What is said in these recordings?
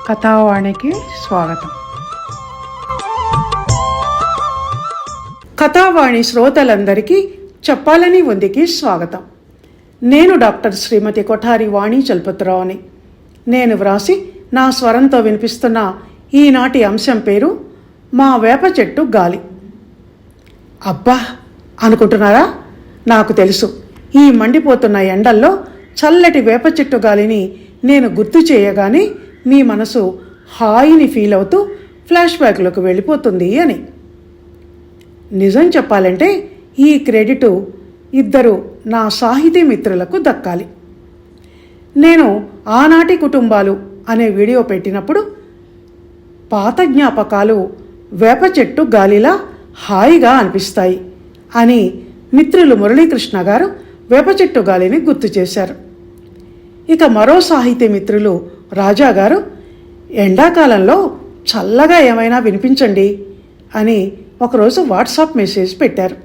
కథావాణికి స్వాగతం. కథావాణి శ్రోతలందరికీ చెప్పాలని ఉందికి స్వాగతం. నేను డాక్టర్ శ్రీమతి కొఠారి వాణి చలపతిరావుని. నేను వ్రాసి నా స్వరంతో వినిపిస్తున్న ఈనాటి అంశం పేరు మా వేప చెట్టు గాలి. అబ్బా అనుకుంటున్నారా? నాకు తెలుసు, ఈ మండిపోతున్న ఎండల్లో చల్లటి వేప చెట్టు గాలిని నేను గుర్తు చేయగానే మీ మనసు హాయిని ఫీల్ అవుతూ ఫ్లాష్ బ్యాక్లోకి వెళ్ళిపోతుంది అని. నిజం చెప్పాలంటే ఈ క్రెడిటు ఇద్దరు నా సాహితీ మిత్రులకు దక్కాలి. నేను ఆనాటి కుటుంబాలు అనే వీడియో పెట్టినప్పుడు పాత జ్ఞాపకాలు వేప చెట్టు గాలిలా హాయిగా అనిపిస్తాయి అని మిత్రులు మురళీకృష్ణ గారు వేప చెట్టు గాలిని గుర్తు చేశారు. ఇక మరో సాహితీ మిత్రులు రాజా గారు ఎండాకాలంలో చల్లగా ఏమైనా వినిపించండి అని ఒకరోజు వాట్సాప్ మెసేజ్ పెట్టారు.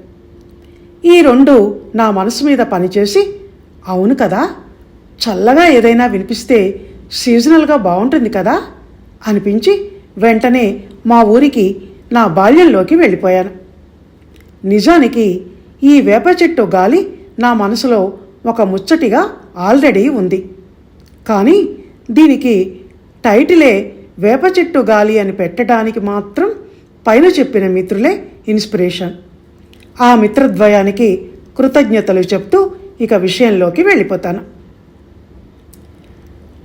ఈ రెండు నా మనసు మీద పనిచేసి, అవును కదా, చల్లగా ఏదైనా వినిపిస్తే సీజనల్గా బాగుంటుంది కదా అనిపించి వెంటనే మా ఊరికి నా బాల్యంలోకి వెళ్ళిపోయాను. నిజానికి ఈ వేప చెట్టు గాలి నా మనసులో ఒక ముచ్చటిగా ఆల్రెడీ ఉంది. కానీ దీనికి టైటిలే వేప చెట్టు గాలి అని పెట్టడానికి మాత్రం పైన చెప్పిన మిత్రులే ఇన్స్పిరేషన్. ఆ మిత్రద్వయానికి కృతజ్ఞతలు చెప్తూ ఇక విషయంలోకి వెళ్ళిపోతాను.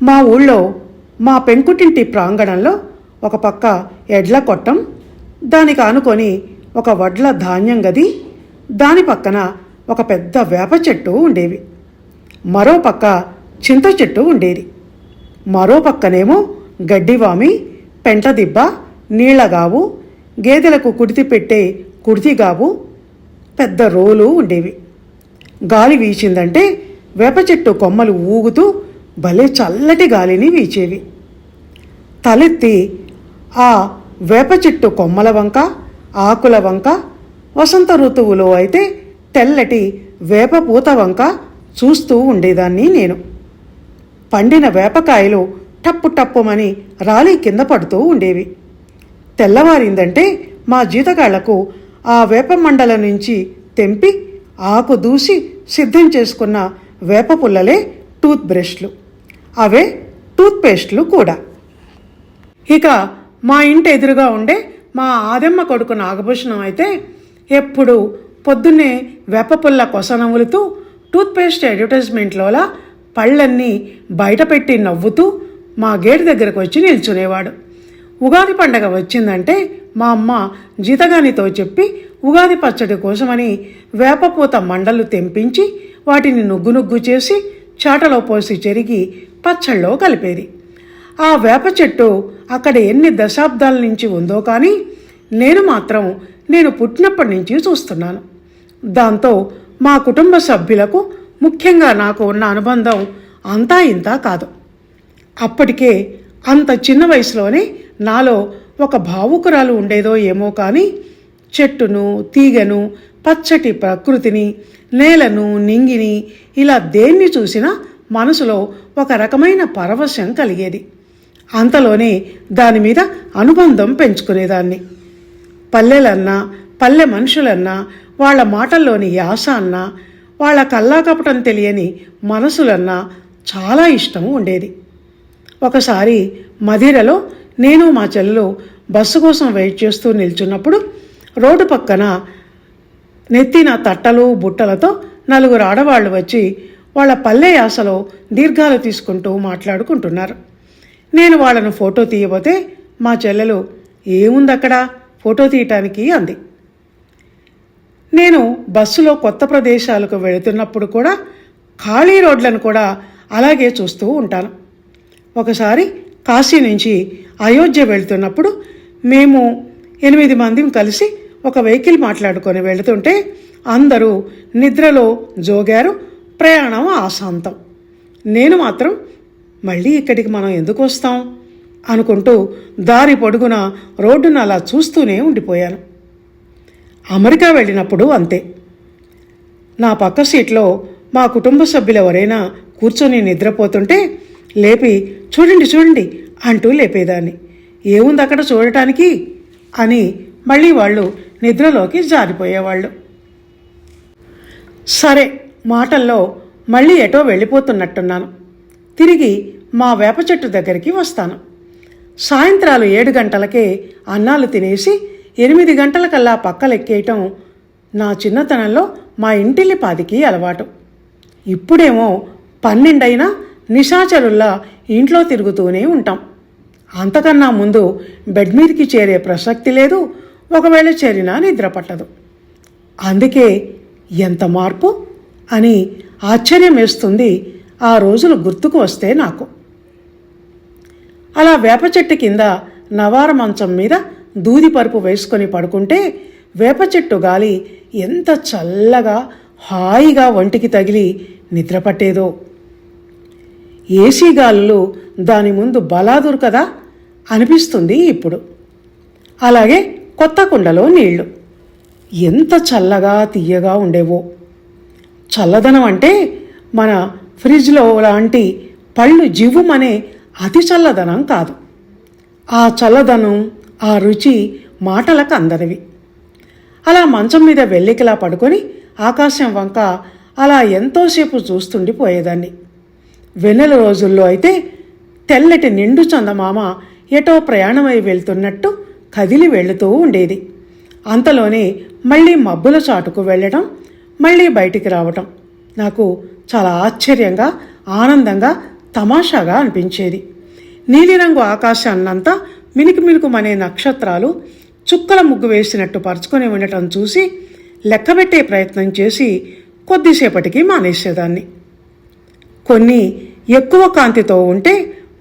మా ఊళ్ళో మా పెంకుటింటి ప్రాంగణంలో ఒక పక్క ఎడ్ల కొట్టం, దానికి ఆనుకొని ఒక వడ్ల ధాన్యం గది, దాని పక్కన ఒక పెద్ద వేప చెట్టు ఉండేవి. మరో పక్క చింత చెట్టు ఉండేది. మరో పక్కనేమో గడ్డివామి, పెంటదిబ్బ, నీళ్లగావు, గేదెలకు కుడితి పెట్టే కుడితిగావు, పెద్ద రోలు ఉండేవి. గాలి వీచిందంటే వేప చెట్టు కొమ్మలు ఊగుతూ భలే చల్లటి గాలిని వీచేవి. తలెత్తి ఆ వేప చెట్టు కొమ్మల వంక, ఆకుల వంక, వసంత ఋతువులో అయితే తెల్లటి వేప పూత వంక చూస్తూ ఉండేదాన్ని నేను. పండిన వేపకాయలు టప్పు టప్పుమని రాలి కింద పడుతూ ఉండేవి. తెల్లవారిందంటే మా జీతగాళ్లకు ఆ వేప మండల నుంచి తెంపి ఆకు దూసి సిద్ధం చేసుకున్న వేప పుల్లలే టూత్ బ్రష్లు, అవే టూత్ పేస్ట్లు కూడా. ఇక మా ఇంటి ఎదురుగా ఉండే మా ఆదెమ్మ కొడుకు నాగభూషణం అయితే ఎప్పుడు పొద్దున్నే వేప పుల్ల కొసనములుతూ టూత్పేస్ట్ అడ్వర్టైజ్మెంట్లోలా పళ్ళన్నీ బయటపెట్టి నవ్వుతూ మా గేటు దగ్గరకు వచ్చి నిల్చునేవాడు. ఉగాది పండగ వచ్చిందంటే మా అమ్మ జీతగానితో చెప్పి ఉగాది పచ్చడి కోసమని వేపపూత మండలు తెంపించి వాటిని నుగ్గు చేసి చాటలో పోసి చెరిగి పచ్చళ్ళలో కలిపేది. ఆ వేప చెట్టు అక్కడ ఎన్ని దశాబ్దాల నుంచి ఉందో కానీ నేను పుట్టినప్పటి నుంచి చూస్తున్నాను. దాంతో మా కుటుంబ సభ్యులకు, ముఖ్యంగా నాకు ఉన్న అనుబంధం అంతా ఇంతా కాదు. అప్పటికే అంత చిన్న వయసులోనే నాలో ఒక భావుకురాలు ఉండేదో ఏమో కానీ చెట్టును, తీగను, పచ్చటి ప్రకృతిని, నేలను, నింగిని ఇలా దేన్ని చూసినా మనసులో ఒక రకమైన పరవశం కలిగేది. అంతలోనే దాని మీద అనుబంధం పెంచుకునేదాన్ని. పల్లెలన్నా, పల్లె మనుషులన్నా, వాళ్ళ మాటల్లోని యాస అన్నా, వాళ్ళ కల్లాకపటం తెలియని మనసులన్నా చాలా ఇష్టం ఉండేది. ఒకసారి మధిరలో నేను మా చెల్లెలు బస్సు కోసం వెయిట్ చేస్తూ నిల్చున్నప్పుడు రోడ్డు పక్కన నెత్తిన తట్టలు బుట్టలతో నలుగురు ఆడవాళ్లు వచ్చి వాళ్ళ పల్లె యాసలో దీర్ఘాలు తీసుకుంటూ మాట్లాడుకుంటున్నారు. నేను వాళ్ళను ఫోటో తీయబోతే మా చెల్లెలు ఏముందక్కడ ఫోటో తీయటానికి అంది. నేను బస్సులో కొత్త ప్రదేశాలకు వెళుతున్నప్పుడు కూడా ఖాళీ రోడ్లను కూడా అలాగే చూస్తూ ఉంటాను. ఒకసారి కాశీ నుంచి అయోధ్య వెళుతున్నప్పుడు మేము 8 మంది కలిసి ఒక వెహికల్ మాట్లాడుకొని వెళుతుంటే అందరూ నిద్రలో జోగారు. ప్రయాణం ఆశాంతం. నేను మాత్రం మళ్ళీ ఇక్కడికి మనం ఎందుకు వస్తాం అనుకుంటూ దారి పొడుగున రోడ్డును అలా చూస్తూనే ఉండిపోయాను. అమెరికా వెళ్ళినప్పుడు అంతే. నా పక్క సీట్లో మా కుటుంబ సభ్యులు ఎవరైనా కూర్చొని నిద్రపోతుంటే లేపి చూడండి చూడండి అంటూ లేపేదాన్ని. ఏముంది అక్కడ చూడటానికి అని మళ్ళీ వాళ్ళు నిద్రలోకి జారిపోయేవాళ్ళు. సరే, మాటల్లో మళ్ళీ ఎటో వెళ్ళిపోతున్నట్టున్నాను. తిరిగి మా వేప చెట్టు దగ్గరికి వస్తాను. సాయంత్రాలు 7 గంటలకే అన్నాలు తినేసి 8 గంటలకల్లా పక్కలెక్కేయటం నా చిన్నతనంలో మా ఇంటిల్లిపాదికి అలవాటు. ఇప్పుడేమో 12 అయినా నిశాచరుల్లా ఇంట్లో తిరుగుతూనే ఉంటాం. అంతకన్నా ముందు బెడ్ మీదకి చేరే ప్రసక్తి లేదు. ఒకవేళ చేరినా నిద్ర పట్టదు. అందుకే ఎంత మార్పు అని ఆశ్చర్యం వేస్తుంది ఆ రోజులు గుర్తుకు వస్తే నాకు. అలా వేప చెట్టు కింద నవార మంచం మీద దూది పరుపు వేసుకొని పడుకుంటే వేప చెట్టు గాలి ఎంత చల్లగా హాయిగా ఒంటికి తగిలి నిద్ర పట్టేదో. ఏసీ గాలులు దాని ముందు బలాదురు కదా అనిపిస్తుంది ఇప్పుడు. అలాగే కొత్త కుండలో నీళ్లు ఎంత చల్లగా తీయగా ఉండేవో. చల్లదనం అంటే మన ఫ్రిడ్జ్లో లాంటి పళ్ళు జివ్వుమనే అతి చల్లదనం కాదు. ఆ చల్లదనం, ఆ రుచి మాటలకు అందనివి. అలా మంచం మీద వెల్లికిలా పడుకొని ఆకాశం వంక అలా ఎంతోసేపు చూస్తుండిపోయేదాన్ని. వెన్నెల రోజుల్లో అయితే తెల్లటి నిండు చందమామ ఎటో ప్రయాణమై వెళ్తున్నట్టు కదిలి వెళుతూ ఉండేది. అంతలోనే మళ్ళీ మబ్బుల చాటుకు వెళ్ళటం, మళ్ళీ బయటికి రావటం నాకు చాలా ఆశ్చర్యంగా, ఆనందంగా, తమాషాగా అనిపించేది. నీలిరంగు ఆకాశాన్నంతా మినుకు మినుకుమనే నక్షత్రాలు చుక్కల ముగ్గు వేసినట్టు పరుచుకొని ఉండటం చూసి లెక్కబెట్టే ప్రయత్నం చేసి కొద్దిసేపటికి మానేసేదాన్ని. కొన్ని ఎక్కువ కాంతితో ఉంటే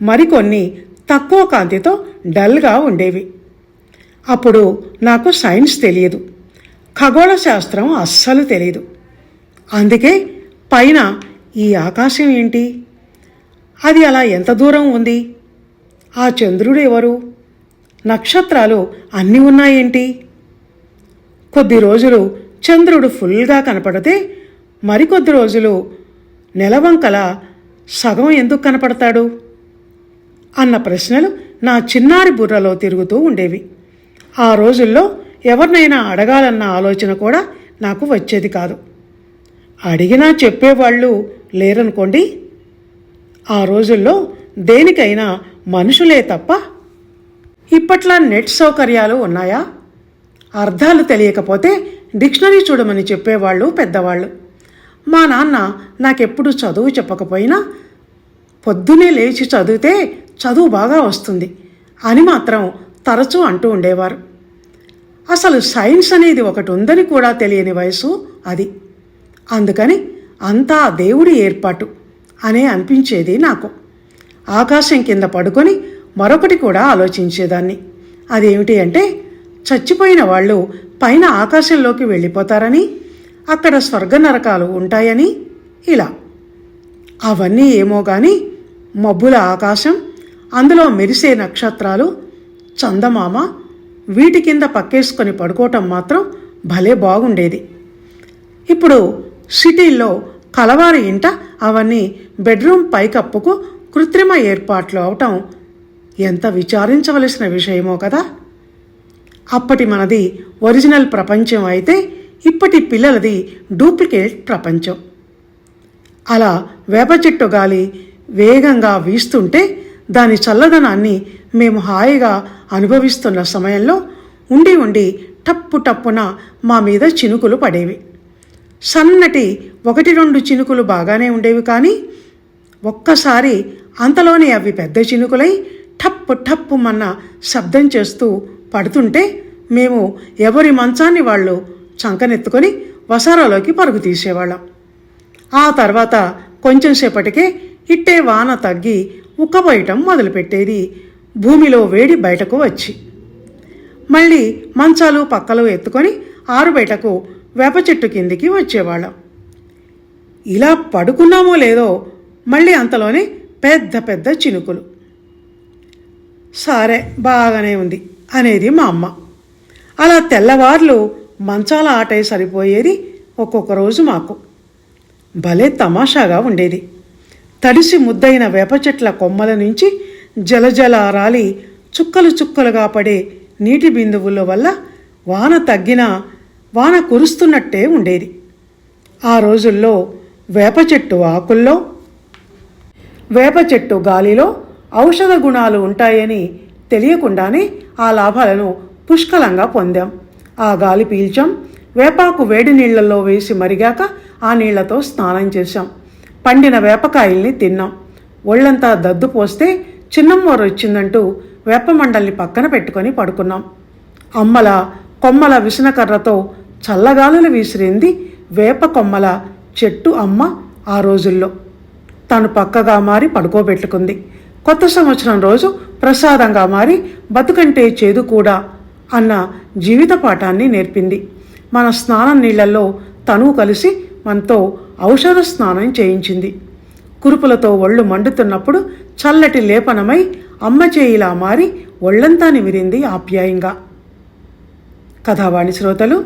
మరికొన్ని తక్కువ కాంతితో డల్గా ఉండేవి. అప్పుడు నాకు సైన్స్ తెలియదు, ఖగోళ శాస్త్రం అస్సలు తెలియదు. అందుకే పైన ఈ ఆకాశం ఏంటి, అది అలా ఎంత దూరం ఉంది, ఆ చంద్రుడు ఎవరు, నక్షత్రాలు అన్నీ ఉన్నాయేంటి. కొద్ది రోజులు చంద్రుడు ఫుల్గా కనపడితే మరికొద్ది రోజులు నెలవంకల సగం ఎందుకు కనపడతాడు అన్న ప్రశ్నలు నా చిన్నారి బుర్రలో తిరుగుతూ ఉండేవి. ఆ రోజుల్లో ఎవరినైనా అడగాలన్న ఆలోచన కూడా నాకు వచ్చేది కాదు. అడిగినా చెప్పేవాళ్ళు లేరనుకోండి. ఆ రోజుల్లో దేనికైనా మనుషులే తప్ప ఇప్పట్లా నెట్ సౌకర్యాలు ఉన్నాయా? అర్థాలు తెలియకపోతే డిక్షనరీ చూడమని చెప్పేవాళ్ళు పెద్దవాళ్ళు. మా నాన్న నాకెప్పుడు చదువు చెప్పకపోయినా పొద్దునే లేచి చదివితే చదువు బాగా వస్తుంది అని మాత్రం తరచూ అంటూ ఉండేవారు. అసలు సైన్స్ అనేది ఒకటి ఉందని కూడా తెలియని వయసు అది. అందుకని అంతా దేవుడి ఏర్పాటు అనే అనిపించేది నాకు. ఆకాశం కింద పడుకొని మరొకటి కూడా ఆలోచించేదాన్ని. అదేమిటి అంటే, చచ్చిపోయిన వాళ్ళు పైన ఆకాశంలోకి వెళ్ళిపోతారని, అక్కడ స్వర్గ నరకాలు ఉంటాయని. ఇలా అవన్నీ ఏమో కానీ మబ్బుల ఆకాశం, అందులో మెరిసే నక్షత్రాలు, చందమామ, వీటి కింద పక్కేసుకొని పడుకోవటం మాత్రం భలే బాగుండేది. ఇప్పుడు సిటీల్లో కలవారి ఇంట అవన్నీ బెడ్రూమ్ పైకప్పుకు కృత్రిమ ఏర్పాట్లు అవటం ఎంత విచారించవలసిన విషయమో కదా. అప్పటి మనది ఒరిజినల్ ప్రపంచం అయితే ఇప్పటి పిల్లలది డూప్లికేట్ ప్రపంచం. అలా వేప చెట్టు గాలి వేగంగా వీస్తుంటే దాని చల్లదనాన్ని మేము హాయిగా అనుభవిస్తున్న సమయంలో ఉండి ఉండి టప్పు టప్పున మా మీద చినుకులు పడేవి. సన్నటి 1-2 చినుకులు బాగానే ఉండేవి, కానీ ఒక్కసారి అంతలోనే అవి పెద్ద చినుకులై టప్పు టప్పుమన్న శబ్దం చేస్తూ పడుతుంటే మేము ఎవరి మంచాన్ని వాళ్ళు చంకనెత్తుకొని వసారాలోకి పరుగు తీసేవాళ్ళం. ఆ తర్వాత కొంచెం సేపటికే ఇట్టే వాన తగ్గి ఉక్కబోయటం మొదలుపెట్టేది, భూమిలో వేడి బయటకు వచ్చి. మళ్ళీ మంచాలు పక్కలు ఎత్తుకొని ఆరు బయటకు వేప చెట్టు కిందికి వచ్చేవాళ్ళం. ఇలా పడుకున్నామో లేదో మళ్ళీ అంతలోనే పెద్ద పెద్ద చినుకులు. సరే, బాగానే ఉంది అనేది మా అమ్మ. అలా తెల్లవార్లు మంచాల ఆటే సరిపోయేది ఒక్కొక్క రోజు మాకు. భలే తమాషాగా ఉండేది. తడిసి ముద్దైన వేప చెట్ల కొమ్మల నుంచి జలజల రాలి చుక్కలు చుక్కలుగా పడే నీటి బిందువుల వల్ల వాన తగ్గినా వాన కురుస్తున్నట్టే ఉండేది. ఆ రోజుల్లో వేప చెట్టు ఆకుల్లో, వేప చెట్టు గాలిలో ఔషధ గుణాలు ఉంటాయని తెలియకుండానే ఆ లాభాలను పుష్కలంగా పొందాం. ఆ గాలి పీల్చాం. వేపాకు వేడి నీళ్లలో వేసి మరిగాక ఆ నీళ్లతో స్నానం చేశాం. పండిన వేపకాయల్ని తిన్నాం. ఒళ్ళంతా దద్దు పోస్తే చిన్నమ్మోరు వచ్చిందంటూ వేప మండల్ని పక్కన పెట్టుకొని పడుకున్నాం. అమ్మల కొమ్మల విసనకర్రతో చల్లగాలులు విసిరింది వేప కొమ్మల చెట్టు అమ్మ. ఆ రోజుల్లో తను పక్కగా మారి పడుకోబెట్టుకుంది. కొత్త సంవత్సరం రోజు ప్రసాదంగా మారి బతుకంటే చేదు కూడా అన్న జీవిత పాఠాన్ని నేర్పింది. మన స్నానం నీళ్లలో తను కలిసి మనతో ఔషధ స్నానం చేయించింది. కురుపులతో ఒళ్ళు మండుతున్నప్పుడు చల్లటి లేపనమై అమ్మ చేయిలా మారి ఒళ్లంతా నిమిరింది ఆప్యాయంగా. కథావాణి శ్రోతలు,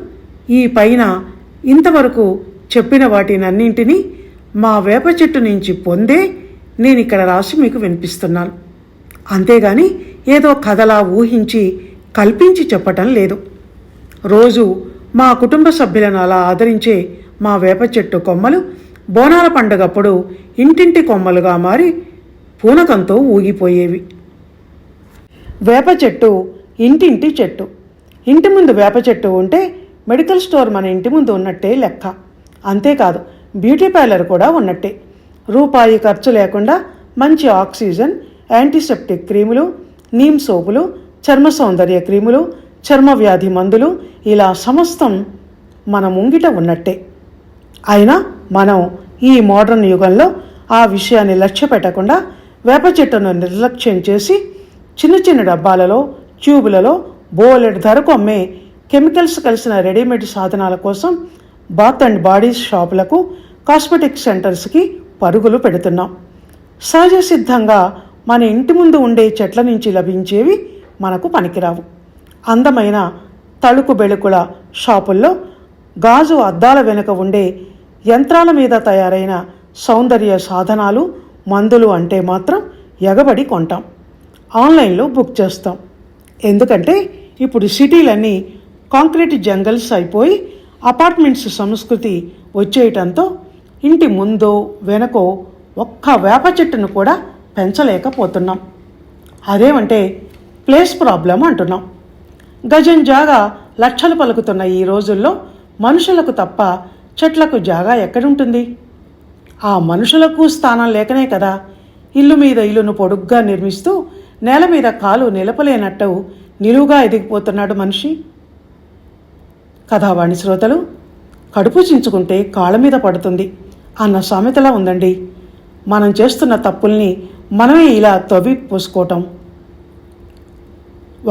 ఈ పైన ఇంతవరకు చెప్పిన వాటినన్నింటినీ మా వేప చెట్టు నుంచి పొందే నేనిక్కడ రాసి మీకు వినిపిస్తున్నాను. అంతేగాని ఏదో కథలా ఊహించి కల్పించి చెప్పటం లేదు. రోజు మా కుటుంబ సభ్యులను అలా ఆదరించే మా వేప చెట్టు కొమ్మలు బోనాల పండుగప్పుడు ఇంటింటి కొమ్మలుగా మారి పూనకంతో ఊగిపోయేవి. వేప చెట్టు ఇంటింటి చెట్టు. ఇంటి ముందు వేప చెట్టు ఉంటే మెడికల్ స్టోర్ మన ఇంటి ముందు ఉన్నట్టే లెక్క. అంతేకాదు, బ్యూటీ పార్లర్ కూడా ఉన్నట్టే. రూపాయి ఖర్చు లేకుండా మంచి ఆక్సిజన్, యాంటీసెప్టిక్ క్రీములు, నీమ్ సోపులు, చర్మ సౌందర్య క్రీములు, చర్మ వ్యాధి మందులు, ఇలా సమస్తం మన ముంగిట ఉన్నట్టే. అయినా మనం ఈ మోడర్న్ యుగంలో ఆ విషయాన్ని లక్ష్య పెట్టకుండా వేప చెట్టును నిర్లక్ష్యం చేసి చిన్న చిన్న డబ్బాలలో, ట్యూబులలో బోలెడు ధరకు అమ్మే కెమికల్స్ కలిసిన రెడీమేడ్ సాధనాల కోసం బాత్ అండ్ బాడీ షాపులకు, కాస్మెటిక్ సెంటర్స్కి పరుగులు పెడుతున్నాం. సహజ సిద్ధంగా మన ఇంటి ముందు ఉండే చెట్ల నుంచి లభించేవి మనకు పనికిరావు. అందమైన తళుకు బెళుకుల షాపుల్లో గాజు అద్దాల వెనుక ఉండే యంత్రాల మీద తయారైన సౌందర్య సాధనాలు, మందులు అంటే మాత్రం ఎగబడి కొంటాం. ఆన్లైన్లో బుక్ చేస్తాం. ఎందుకంటే ఇప్పుడు సిటీలన్నీ కాంక్రీట్ జంగల్స్ అయిపోయి అపార్ట్మెంట్స్ సంస్కృతి వచ్చేయటంతో ఇంటి ముందో వెనకో ఒక్క వేప చెట్టును కూడా పెంచలేకపోతున్నాం. అదేమంటే ప్లేస్ ప్రాబ్లం అంటున్నాం. గజం జాగా లక్షలు పలుకుతున్న ఈ రోజుల్లో మనుషులకు తప్ప చెట్లకు జాగా ఎక్కడుంటుంది? ఆ మనుషులకు స్థానం లేకనే కదా ఇల్లు మీద ఇల్లును పొడుగ్గా నిర్మిస్తూ నేల మీద కాలు నిలపలేనట్టు నిలువుగా ఎదిగిపోతున్నాడు మనిషి. కథావాణి శ్రోతలు, కడుపు చించుకుంటే కాళ్ళ మీద పడుతుంది అన్న సామెతలా ఉందండి మనం చేస్తున్న తప్పుల్ని మనమే ఇలా తవ్వి పూసుకోవటం.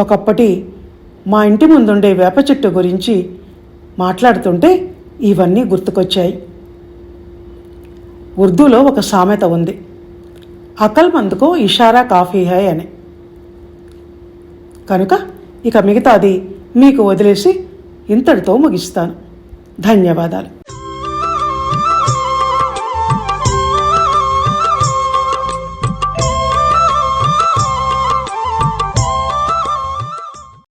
ఒకప్పటి మా ఇంటి ముందుండే వేప చెట్టు గురించి మాట్లాడుతుంటే ఇవన్నీ గుర్తుకొచ్చాయి. ఉర్దూలో ఒక సామెత ఉంది, అకల్ మందుకో ఇషారా కాఫీ హై అని. కనుక ఇక మిగతాది మీకు వదిలేసి ఇంతటితో ముగిస్తాను. ధన్యవాదాలు.